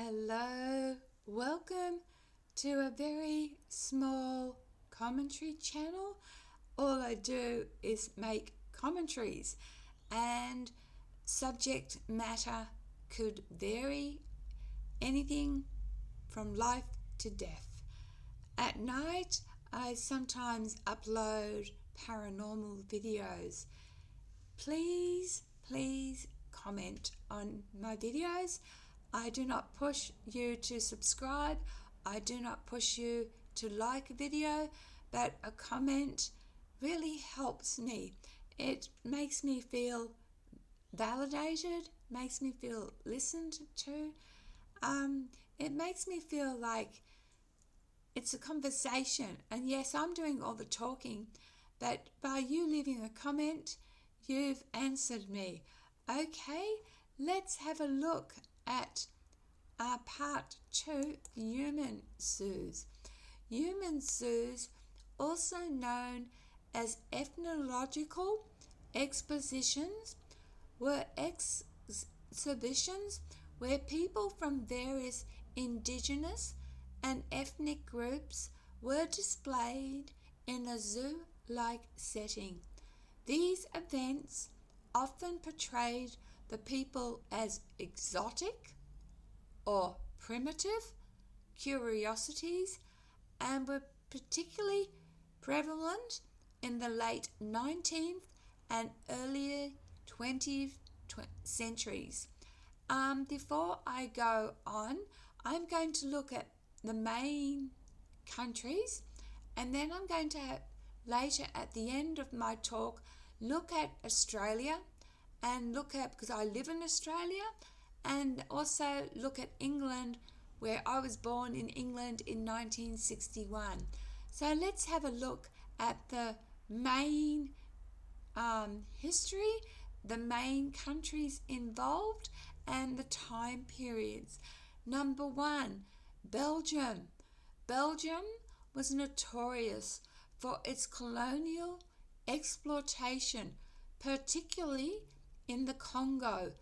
Hello, welcome to a very small commentary channel. All I do is make commentaries, and subject matter could vary, anything from life to death. At night, I sometimes upload paranormal videos. Please comment on my videos. I do not push you to subscribe. I do not push you to like a video, but a comment really helps me. It makes me feel validated, makes me feel listened to. It makes me feel like it's a conversation. And yes, I'm doing all the talking, but by you leaving a comment, you've answered me. Okay, let's have a look at part 2, human zoos. Human zoos, also known as ethnological expositions, were exhibitions where people from various indigenous and ethnic groups were displayed in a zoo-like setting. These events often portrayed the people as exotic or primitive curiosities and were particularly prevalent in the late 19th and earlier 20th centuries. Before I go on, I'm going to look at the main countries, and then I'm going to later at the end of my talk look at Australia and look at, because I live in Australia, and also look at England, where I was born in England in 1961. So let's have a look at the main history, the main countries involved, and the time periods. Number 1, Belgium. Belgium was notorious for its colonial exploitation, particularly in the Congo.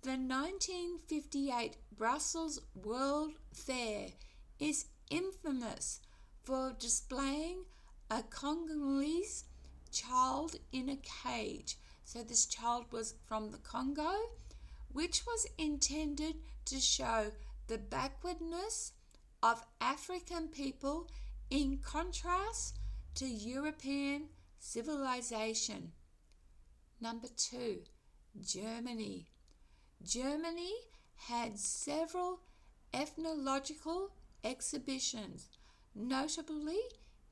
The 1958 Brussels World Fair is infamous for displaying a Congolese child in a cage. So this child was from the Congo, which was intended to show the backwardness of African people in contrast to European civilization. Number 2, Germany. Germany had several ethnological exhibitions, notably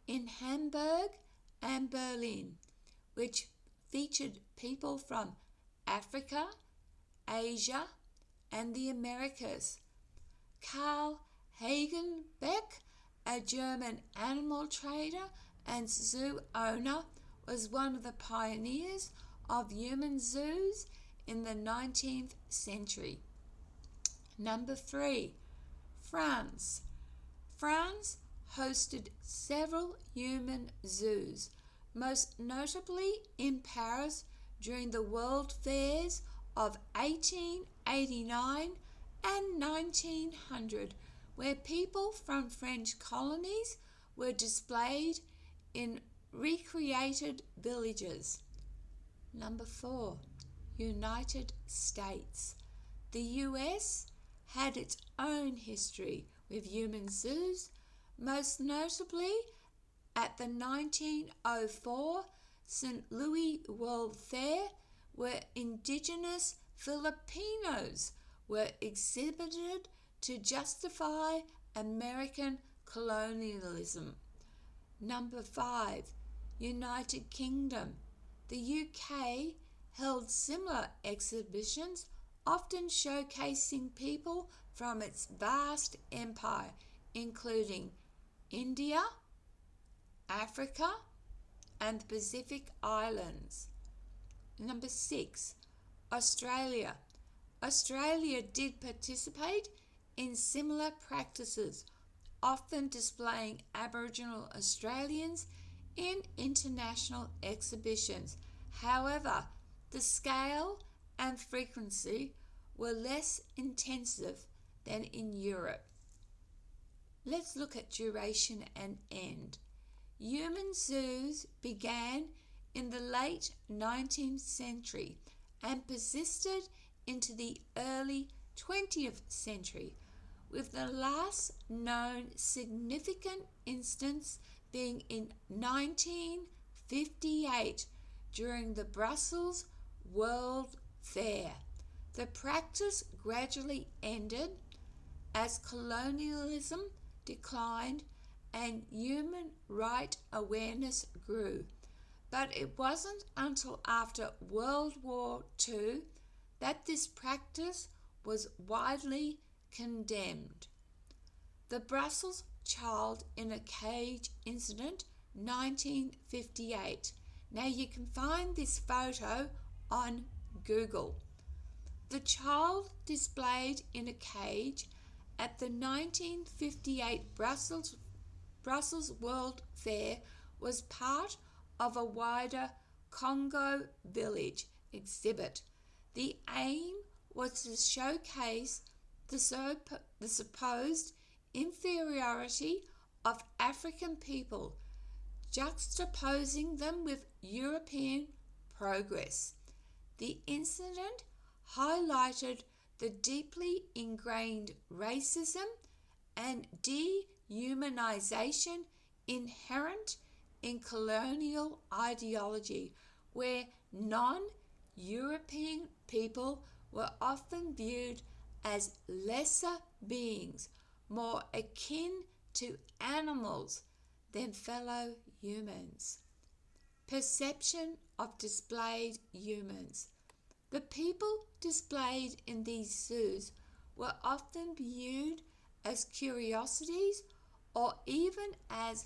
in Hamburg and Berlin, which featured people from Africa, Asia, and the Americas. Karl Hagenbeck, a German animal trader and zoo owner, was one of the pioneers of human zoos in the 19th century. Number 3, France. France hosted several human zoos, most notably in Paris during the World Fairs of 1889 and 1900, where people from French colonies were displayed in recreated villages. Number 4, United States. The US had its own history with human zoos, most notably at the 1904 St. Louis World Fair, where indigenous Filipinos were exhibited to justify American colonialism. Number 5, United Kingdom. The UK held similar exhibitions, often showcasing people from its vast empire, including India, Africa, and the Pacific Islands. Number 6, Australia. Australia did participate in similar practices, often displaying Aboriginal Australians in international exhibitions. However, the scale and frequency were less intensive than in Europe. Let's look at duration and end. Human zoos began in the late 19th century and persisted into the early 20th century, with the last known significant instance being in 1958 during the Brussels World Fair. The practice gradually ended as colonialism declined and human rights awareness grew. But it wasn't until after World War II that this practice was widely condemned. The Brussels child in a cage incident, 1958. Now you can find this photo on Google. The child displayed in a cage at the 1958 Brussels World Fair was part of a wider Congo Village exhibit. The aim was to showcase the supposed inferiority of African people, juxtaposing them with European progress. The incident highlighted the deeply ingrained racism and dehumanization inherent in colonial ideology, where non-European people were often viewed as lesser beings, more akin to animals than fellow humans. Perception of displayed humans. The people displayed in these zoos were often viewed as curiosities or even as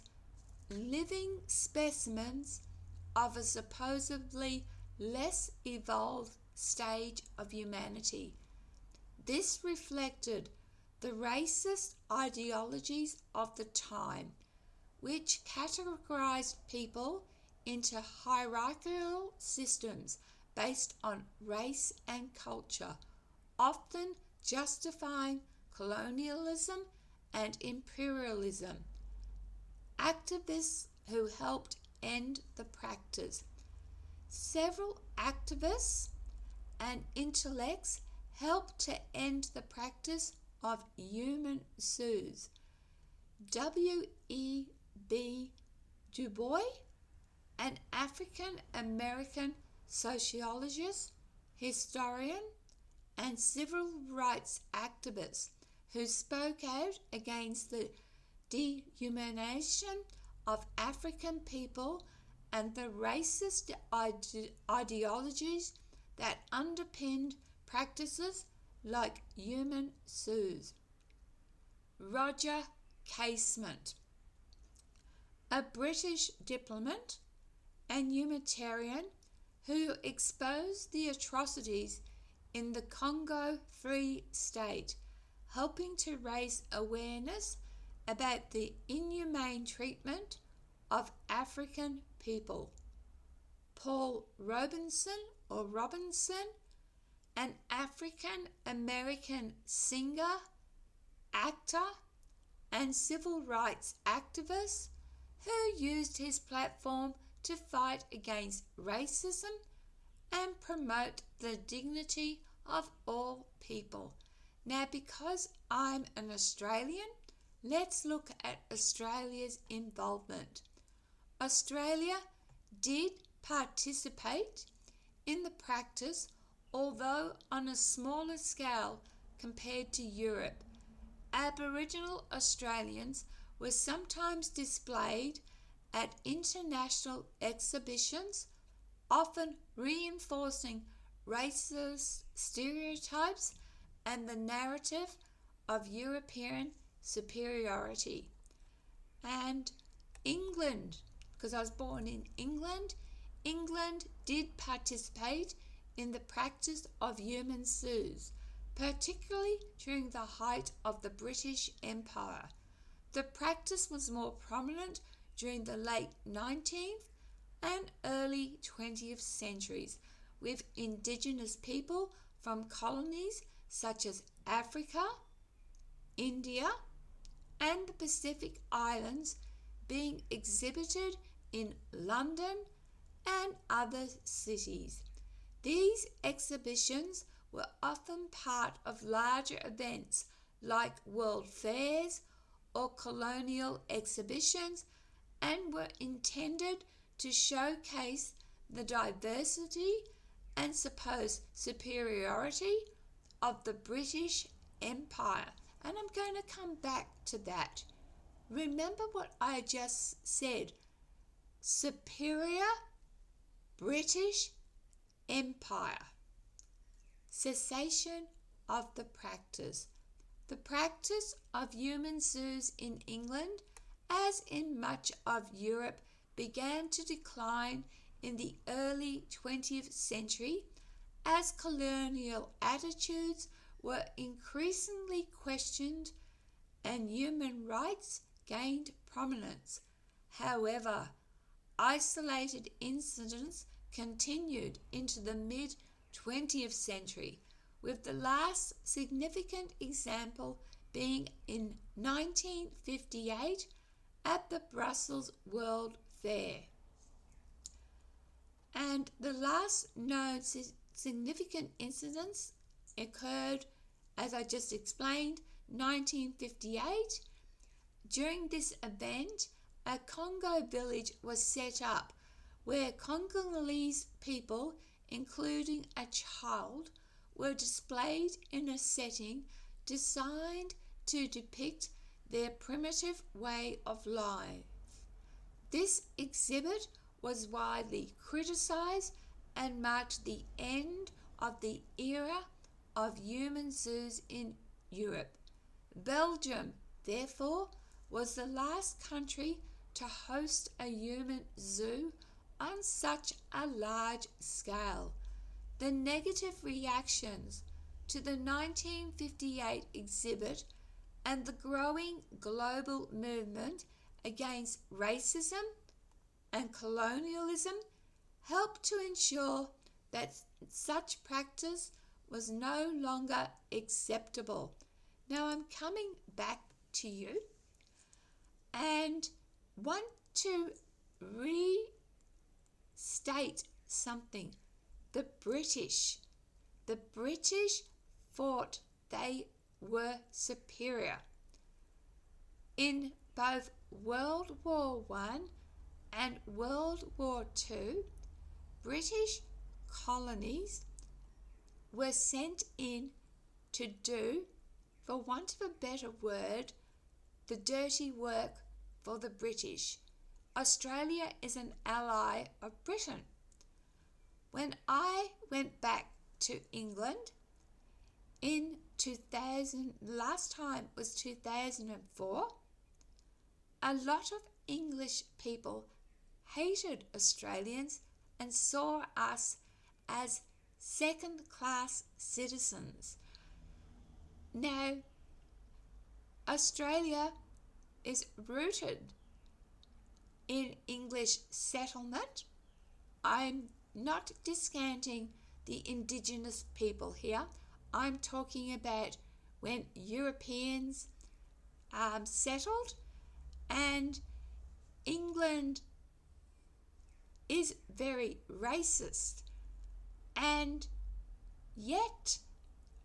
living specimens of a supposedly less evolved stage of humanity. This reflected the racist ideologies of the time, which categorized people into hierarchical systems based on race and culture, often justifying colonialism and imperialism. Activists who helped end the practice. Several activists and intellects helped to end the practice of human zoos. W.E.B. Du Bois, an African-American sociologist, historian, and civil rights activist who spoke out against the dehumanization of African people and the racist ideologies that underpinned practices like human zoos. Roger Casement, a British diplomat and humanitarian who exposed the atrocities in the Congo Free State, helping to raise awareness about the inhumane treatment of African people. Paul Robinson, an African-American singer, actor, and civil rights activist who used his platform to fight against racism and promote the dignity of all people. Now, because I'm an Australian, let's look at Australia's involvement. Australia did participate in the practice, although on a smaller scale compared to Europe. Aboriginal Australians were sometimes displayed at international exhibitions, often reinforcing racist stereotypes and the narrative of European superiority. And England, because I was born in England, England did participate in the practice of human zoos, particularly during the height of the British Empire. The practice was more prominent during the late 19th and early 20th centuries, with indigenous people from colonies such as Africa, India, and the Pacific Islands being exhibited in London and other cities. These exhibitions were often part of larger events like world fairs or colonial exhibitions and were intended to showcase the diversity and supposed superiority of the British Empire. And I'm going to come back to that. Remember what I just said. Superior British Empire. Cessation of the practice. The practice of human zoos in England, as in much of Europe, began to decline in the early 20th century as colonial attitudes were increasingly questioned and human rights gained prominence. However, isolated incidents continued into the mid-20th century, with the last significant example being in 1958 at the Brussels World Fair. And the last known significant incidents occurred, as I just explained, 1958. During this event, a Congo village was set up where Congolese people, including a child, were displayed in a setting designed to depict their primitive way of life. This exhibit was widely criticized and marked the end of the era of human zoos in Europe. Belgium, therefore, was the last country to host a human zoo on such a large scale. The negative reactions to the 1958 exhibit and the growing global movement against racism and colonialism helped to ensure that such practice was no longer acceptable. Now I'm coming back to you and want to restate something. The British thought they were superior. In both World War I and World War II, British colonies were sent in to do, for want of a better word, the dirty work for the British. Australia is an ally of Britain. When I went back to England in 2000, last time was 2004, a lot of English people hated Australians and saw us as second-class citizens. Now, Australia is rooted in English settlement. I'm not discounting the indigenous people here. I'm talking about when Europeans settled, and England is very racist, and yet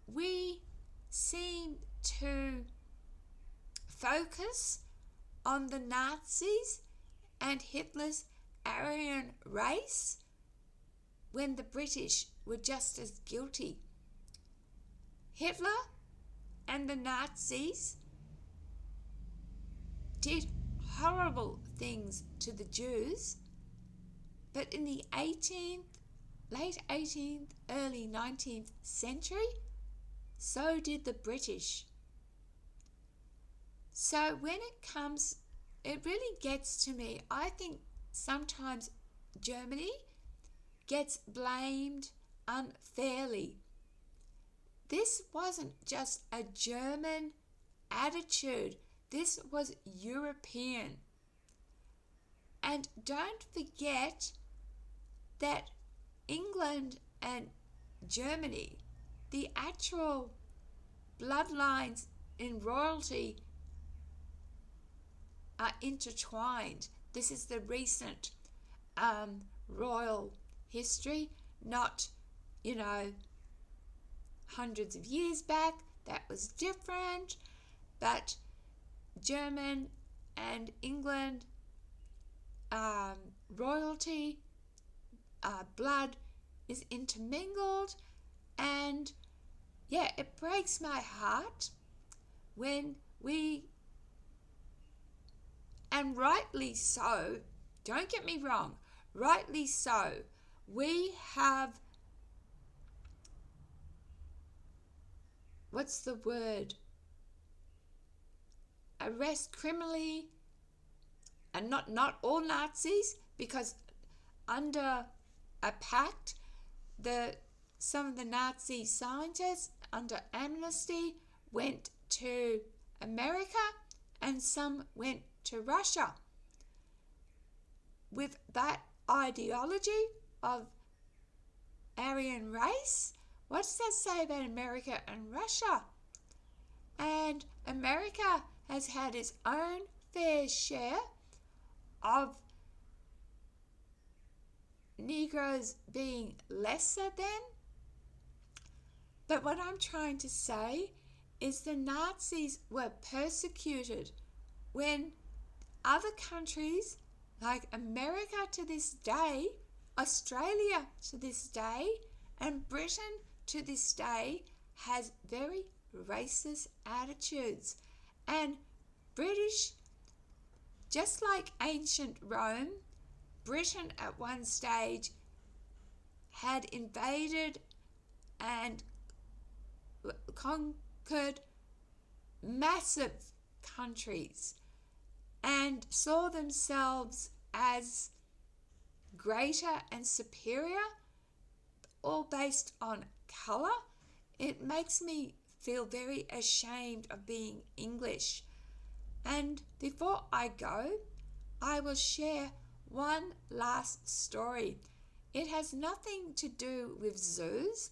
we seem to focus on the Nazis and Hitler's Aryan race when the British were just as guilty. Hitler and the Nazis did horrible things to the Jews, but in the late 18th, early 19th century, so did the British. So when it really gets to me. I think sometimes Germany gets blamed unfairly. This wasn't just a German attitude. This was European. And don't forget that England and Germany, the actual bloodlines in royalty are intertwined. This is the recent royal history, not, hundreds of years back. That was different. But German and England royalty blood is intermingled, and yeah, it breaks my heart when and rightly so, don't get me wrong, rightly so, we have, what's the word, arrest criminally, and not all Nazis, because under a pact, some of the Nazi scientists under amnesty went to America and some went to Russia with that ideology of Aryan race. What does that say about America and Russia? And America has had its own fair share of Negroes being lesser than. But what I'm trying to say is the Nazis were persecuted when other countries like America to this day, Australia to this day, and Britain to this day has very racist attitudes. And British, just like ancient Rome, Britain at one stage had invaded and conquered massive countries and saw themselves as greater and superior, all based on colour. It makes me feel very ashamed of being English. And before I go, I will share one last story. It has nothing to do with zoos,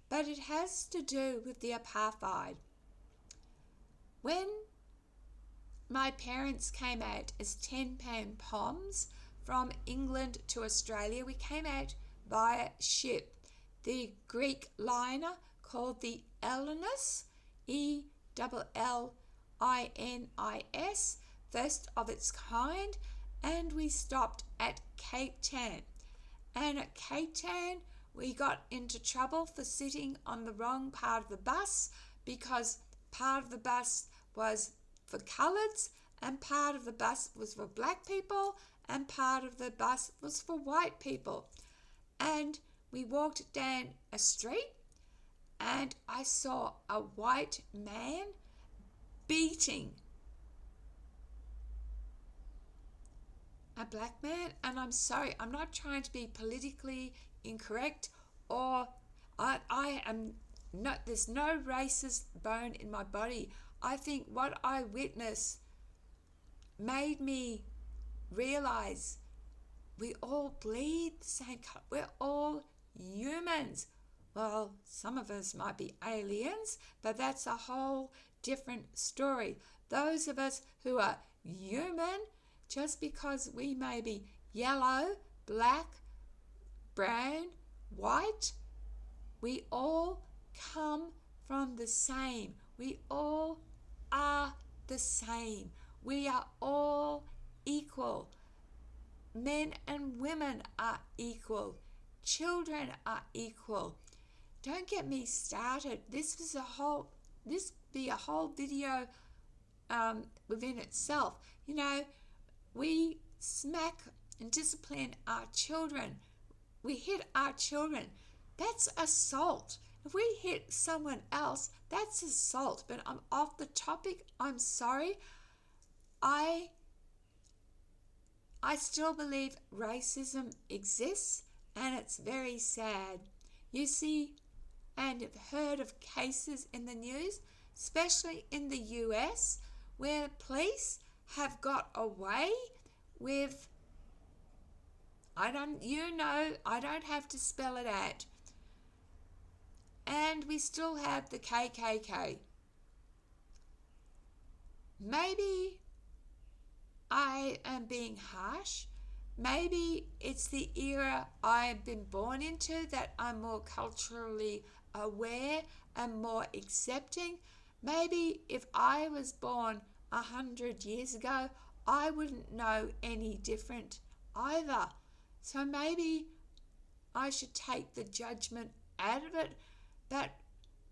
but it has to do with the apartheid. When my parents came out as 10-pound poms from England to Australia, we came out via ship, the Greek liner called the Ellinis, Ellinis, first of its kind, and we stopped at Cape Town. And at Cape Town, we got into trouble for sitting on the wrong part of the bus, because part of the bus was for coloureds and part of the bus was for black people and part of the bus was for white people. And we walked down a street and I saw a white man beating a black man. And I'm sorry, I'm not trying to be politically incorrect, or I am not, there's no racist bone in my body. I think what I witnessed made me realize we all bleed the same color. We're all humans. Well, some of us might be aliens, but that's a whole different story. Those of us who are human, just because we may be yellow, black, brown, white, we all come from the same. We all are the same. We are all equal. Men and women are equal. Children are equal. Don't get me started. This be a whole video within itself. We smack and discipline our children. We hit our children. That's assault. If we hit someone else, that's assault. But I'm off the topic. I'm sorry. I still believe racism exists, and it's very sad. You see and have heard of cases in the news, especially in the US, where police have got away with, I don't have to spell it out. And we still have the KKK. maybe I am being harsh. Maybe it's the era I've been born into that I'm more culturally aware and more accepting. Maybe if I was born 100 years ago, I wouldn't know any different either. So maybe I should take the judgment out of it. But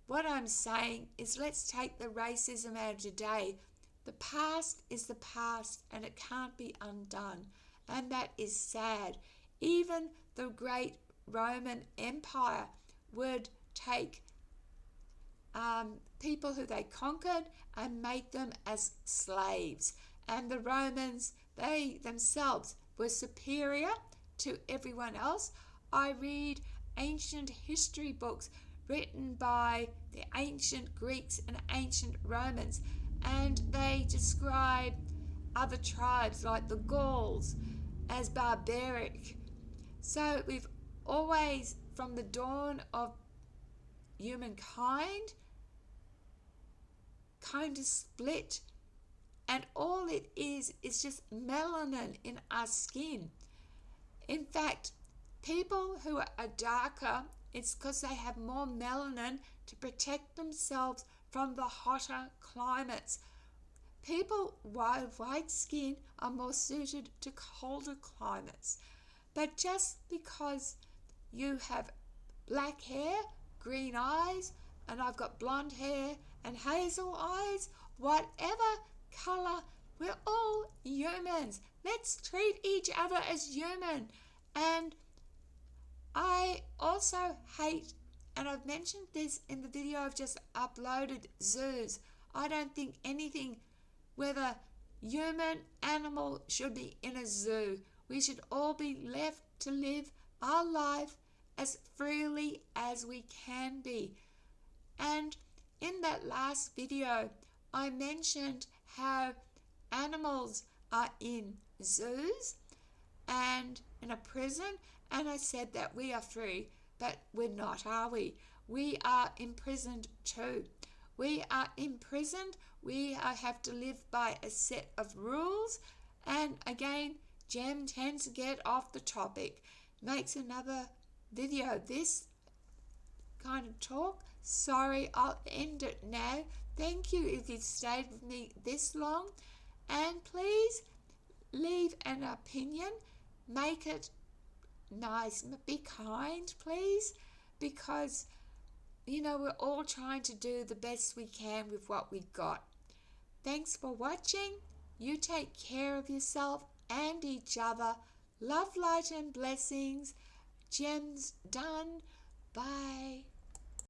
what I'm saying is, let's take the racism out of today. The past is the past and it can't be undone. And that is sad. Even the great Roman Empire would take people who they conquered and make them as slaves. And the Romans, they themselves were superior to everyone else. I read ancient history books written by the ancient Greeks and ancient Romans, and they describe other tribes like the Gauls as barbaric. So we've always, from the dawn of humankind, kind of split, and all it is just melanin in our skin. In fact, people who are darker, it's because they have more melanin to protect themselves from the hotter climates. People with white skin are more suited to colder climates. But just because you have black hair, green eyes, and I've got blonde hair and hazel eyes, whatever colour, we're all humans. Let's treat each other as human. And I also hate, and I've mentioned this in the video I've just uploaded, zoos. I don't think anything, whether human, animal, should be in a zoo. We should all be left to live our life as freely as we can be. And in that last video, I mentioned how animals are in zoos and in a prison, and I said that we are free, but we're not, are we? We are imprisoned too. We are imprisoned. We have to live by a set of rules. And again, Jem tends to get off the topic, makes another video, this kind of talk. Sorry, I'll end it now. Thank you if you've stayed with me this long. And please leave an opinion. Make it nice. Be kind, please. Because, we're all trying to do the best we can with what we got. Thanks for watching. You take care of yourself and each other. Love, light, and blessings. Jem's done. Bye.